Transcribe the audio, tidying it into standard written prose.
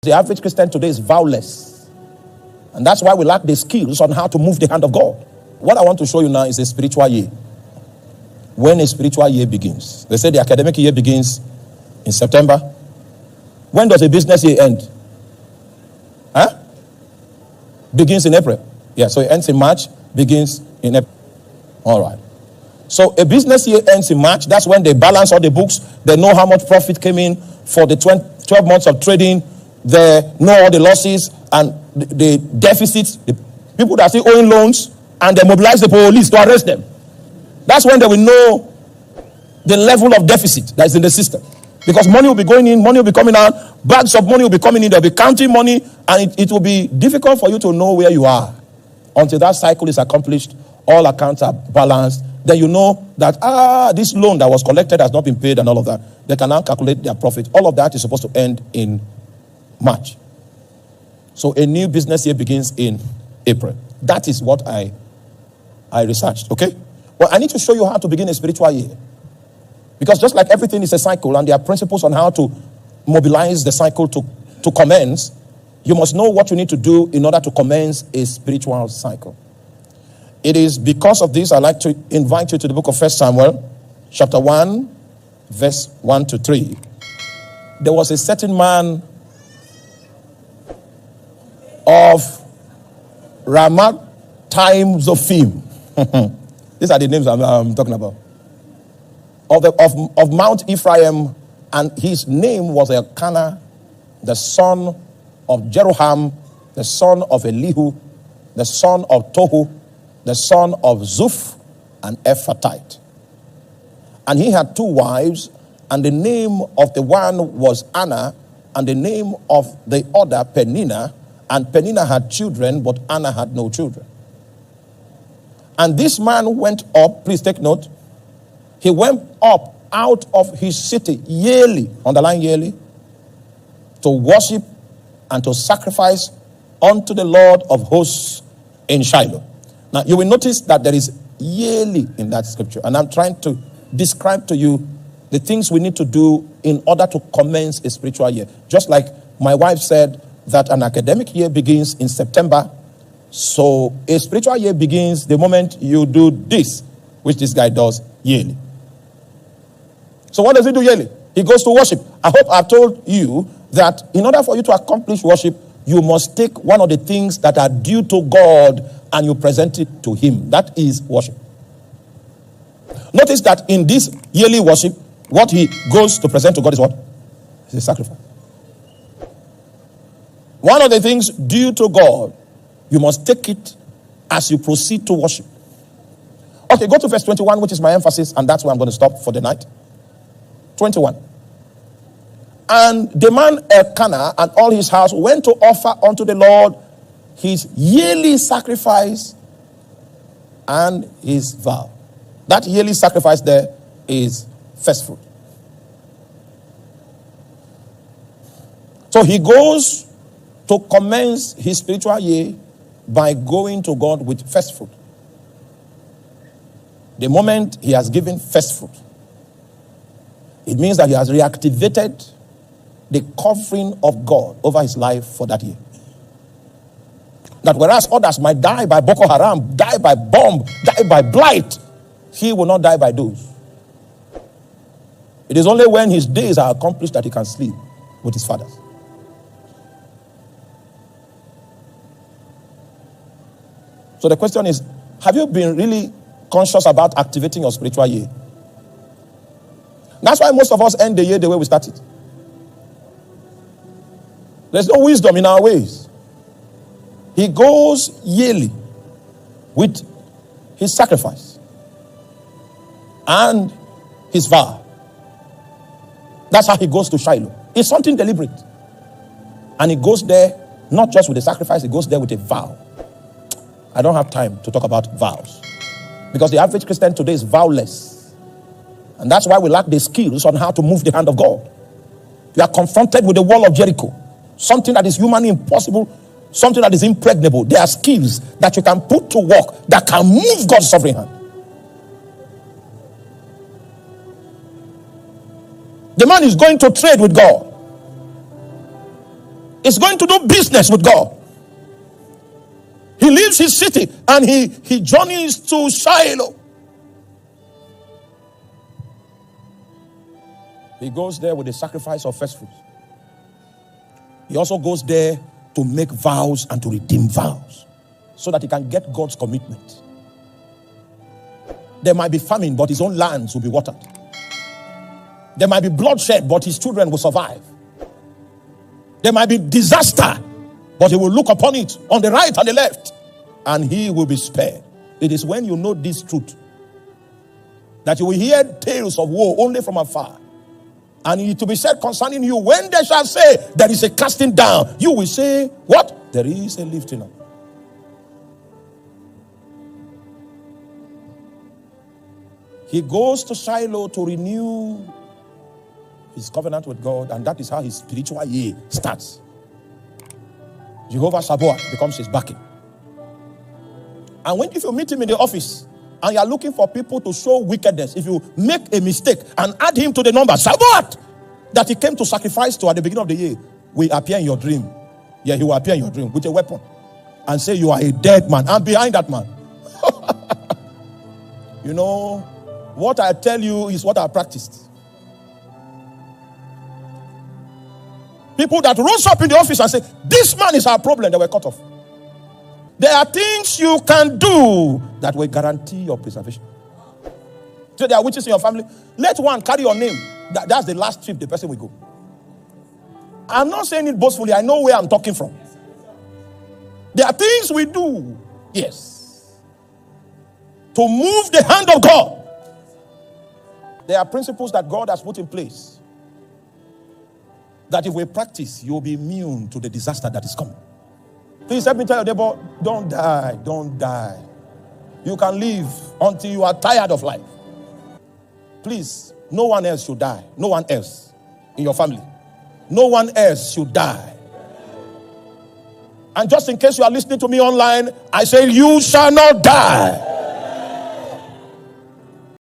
The average Christian today is vowless. And that's why we lack the skills on how to move the hand of God. What I want to show you now is a spiritual year. When a spiritual year begins. They say the academic year begins in September. When does a business year end? Begins in April. Yeah, so it ends in March, begins in April. All right. So a business year ends in March. That's when they balance all the books. They know how much profit came in for the 12 months of trading. They know all the losses and the deficits. The people that are still owing loans, and they mobilize the police to arrest them. That's when they will know the level of deficit that is in the system. Because money will be going in, money will be coming out, bags of money will be coming in, they'll be counting money, and it will be difficult for you to know where you are. Until that cycle is accomplished, all accounts are balanced, then you know that, this loan that was collected has not been paid and all of that. They can now calculate their profit. All of that is supposed to end in March. So a new business year begins in April. That is what I researched, okay? Well, I need to show you how to begin a spiritual year. Because just like everything is a cycle and there are principles on how to mobilize the cycle to commence, you must know what you need to do in order to commence a spiritual cycle. It is because of this I'd like to invite you to the book of 1 Samuel, chapter 1, verse 1 to 3. There was a certain man of Ramathaim-Zophim. These are the names I'm talking about. Of Mount Ephraim, and his name was Elkanah, the son of Jeroham, the son of Elihu, the son of Tohu, the son of Zuph, an Ephrathite. And he had 2 wives, and the name of the one was Anna, and the name of the other Peninnah, and Peninnah had children, but Anna had no children. And this man went up, please take note, he went up out of his city yearly, underline yearly, to worship and to sacrifice unto the Lord of hosts in Shiloh. Now, you will notice that there is yearly in that scripture. And I'm trying to describe to you the things we need to do in order to commence a spiritual year. Just like my wife said that an academic year begins in September. So a spiritual year begins the moment you do this, which this guy does yearly. So what does he do yearly? He goes to worship. I hope I've told you that in order for you to accomplish worship, you must take one of the things that are due to God and you present it to him. That is worship. Notice that in this yearly worship, what he goes to present to God is what? It's a sacrifice. One of the things due to God, you must take it as you proceed to worship. Okay, go to verse 21, which is my emphasis, and that's where I'm going to stop for the night. 21. And the man Elkanah and all his house went to offer unto the Lord his yearly sacrifice and his vow. That yearly sacrifice there is first fruit. So he goes to commence his spiritual year by going to God with first fruit. The moment he has given first fruit, it means that he has reactivated the covering of God over his life for that year. That whereas others might die by Boko Haram, die by bomb, die by blight, he will not die by those. It is only when his days are accomplished that he can sleep with his fathers. So the question is, have you been really conscious about activating your spiritual year? That's why most of us end the year the way we started. There's no wisdom in our ways. He goes yearly with his sacrifice and his vow. That's how he goes to Shiloh. It's something deliberate. And he goes there not just with a sacrifice, he goes there with a vow. I don't have time to talk about vows. Because the average Christian today is vowless. And that's why we lack the skills on how to move the hand of God. You are confronted with the wall of Jericho. Something that is humanly impossible, something that is impregnable. There are skills that you can put to work that can move God's sovereign hand. The man is going to trade with God. is going to do business with God. He leaves his city and he journeys to Shiloh. He goes there with the sacrifice of first fruits. He also goes there to make vows and to redeem vows so that he can get God's commitment. There might be famine, but his own lands will be watered. There might be bloodshed, but his children will survive. There might be disaster, but he will look upon it on the right and the left, and he will be spared. It is when you know this truth that you will hear tales of woe only from afar. And it will be said concerning you, when they shall say there is a casting down, you will say, what? There is a lifting up. He goes to Shiloh to renew his covenant with God, and that is how his spiritual year starts. Jehovah Sabaoth becomes his backing. And if you meet him in the office and you are looking for people to show wickedness, if you make a mistake and add him to the number, Sabaoth, that he came to sacrifice to at the beginning of the year, will appear in your dream. Yeah, he will appear in your dream with a weapon and say you are a dead man. And behind that man, you know, what I tell you is what I practiced. People that rose up in the office and say, this man is our problem, they were cut off. There are things you can do that will guarantee your preservation. So there are witches in your family. Let one carry your name. That's the last trip the person will go. I'm not saying it boastfully. I know where I'm talking from. There are things we do, yes, to move the hand of God. There are principles that God has put in place that if we practice, you'll be immune to the disaster that is coming. Please help me tell your neighbor, don't die, don't die. You can live until you are tired of life. Please, no one else should die. No one else in your family. No one else should die. And just in case you are listening to me online, I say you shall not die.